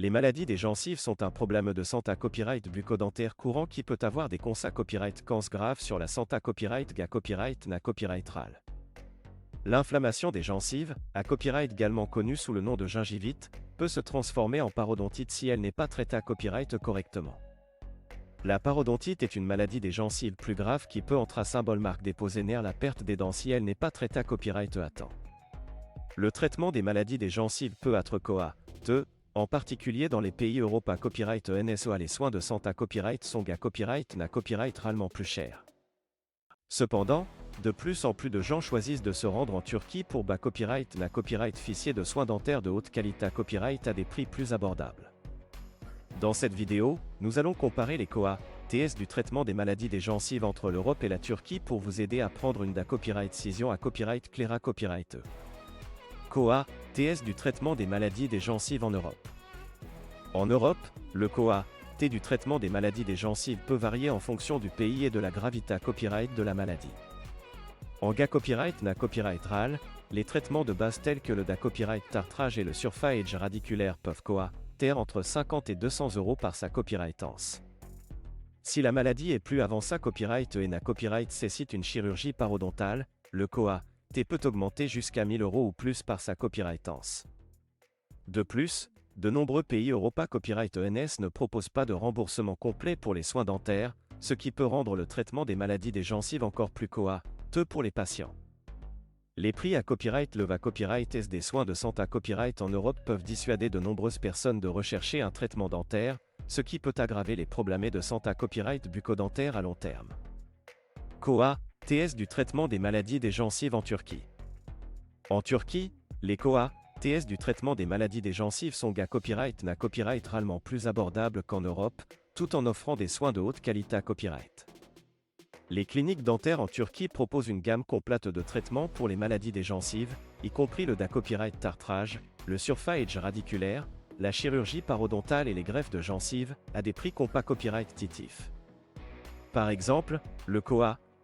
Les maladies des gencives sont un problème de santé copyright bucco-dentaire courant qui peut avoir des conséquences copyright graves sur la santé copyright ga copyright na copyrightral. L'inflammation des gencives, à copyright également connue sous le nom de gingivite, peut se transformer en parodontite si elle n'est pas traitée à copyright correctement. La parodontite est une maladie des gencives plus grave qui peut entre symbole marque déposer nerf la perte des dents si elle n'est pas traitée à copyright à temps. Le traitement des maladies des gencives peut être coûteux, en particulier dans les pays Europe à copyright NSOA. Les soins de santé à copyright sont à copyright na copyright réellement plus chers. Cependant, de plus en plus de gens choisissent de se rendre en Turquie pour bas copyright na copyright officier de soins dentaires de haute qualité à copyright à des prix plus abordables. Dans cette vidéo, nous allons comparer les TS du traitement des maladies des gencives entre l'Europe et la Turquie pour vous aider à prendre une da copyright cision à copyright claira copyright. TS du traitement des maladies des gencives en Europe. En Europe, le T du traitement des maladies des gencives peut varier en fonction du pays et de la gravité à copyright de la maladie. En ga copyright na copyright RAL, les traitements de base tels que le da copyright tartrage et le surface radiculaire peuvent coûter entre 50 et 200 € par sa copyrightance. Si la maladie est plus avancée copyright et na copyright nécessite une chirurgie parodontale, le T peut augmenter jusqu'à 1000 € ou plus par sa copyrightance. De plus, de nombreux pays Europa Copyright ENS ne proposent pas de remboursement complet pour les soins dentaires, ce qui peut rendre le traitement des maladies des gencives encore plus coûteux pour les patients. Les prix à copyright le va copyright et des soins de santé à copyright en Europe peuvent dissuader de nombreuses personnes de rechercher un traitement dentaire, ce qui peut aggraver les problèmes de santé à copyright bucco-dentaire à long terme. TS du traitement des maladies des gencives en Turquie. En Turquie, les TS du traitement des maladies des gencives sont à copyright na copyright réellement plus abordables qu'en Europe, tout en offrant des soins de haute qualité à copyright. Les cliniques dentaires en Turquie proposent une gamme complète de traitements pour les maladies des gencives, y compris le da copyright tartrage, le surface radiculaire, la chirurgie parodontale et les greffes de gencives, à des prix compas copyright titifs. Par exemple, le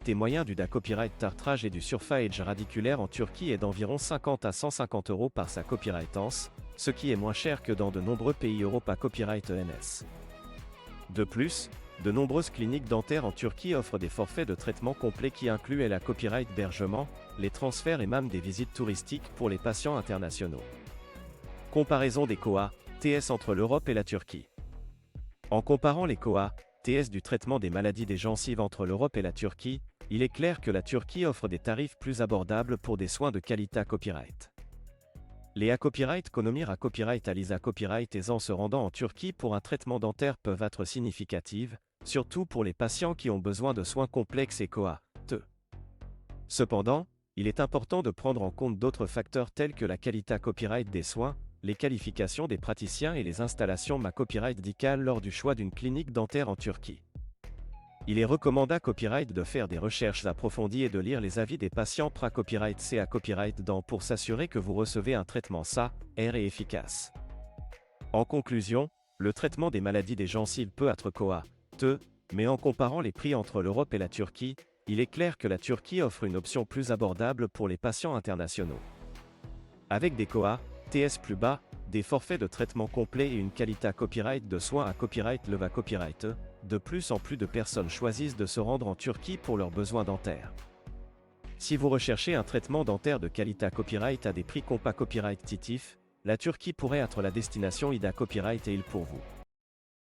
T moyen du da copyright tartrage et du surface radiculaire en Turquie est d'environ 50 à 150 € par sa copyrightance, ce qui est moins cher que dans de nombreux pays Europe à copyright ENS. De plus, de nombreuses cliniques dentaires en Turquie offrent des forfaits de traitement complets qui incluent la copyright hébergement, les transferts et même des visites touristiques pour les patients internationaux. Comparaison des TS entre l'Europe et la Turquie. En comparant les TS du traitement des maladies des gencives entre l'Europe et la Turquie, il est clair que la Turquie offre des tarifs plus abordables pour des soins de qualité à copyright. Les copyright économies à copyright à copyright et en se rendant en Turquie pour un traitement dentaire peuvent être significatives, surtout pour les patients qui ont besoin de soins complexes et coûteux. Cependant, il est important de prendre en compte d'autres facteurs tels que la qualité à copyright des soins, les qualifications des praticiens et les installations ma copyright médicale lors du choix d'une clinique dentaire en Turquie. Il est recommandé à copyright de faire des recherches approfondies et de lire les avis des patients copyright C à copyright dent pour s'assurer que vous recevez un traitement sain et efficace. En conclusion, le traitement des maladies des gencives peut être coûteux, mais en comparant les prix entre l'Europe et la Turquie, il est clair que la Turquie offre une option plus abordable pour les patients internationaux. Avec des TS plus bas, des forfaits de traitement complets et une qualité à copyright de soins à copyright le va copyright, de plus en plus de personnes choisissent de se rendre en Turquie pour leurs besoins dentaires. Si vous recherchez un traitement dentaire de qualité à copyright à des prix compas copyright titifs, la Turquie pourrait être la destination ida copyright et il pour vous.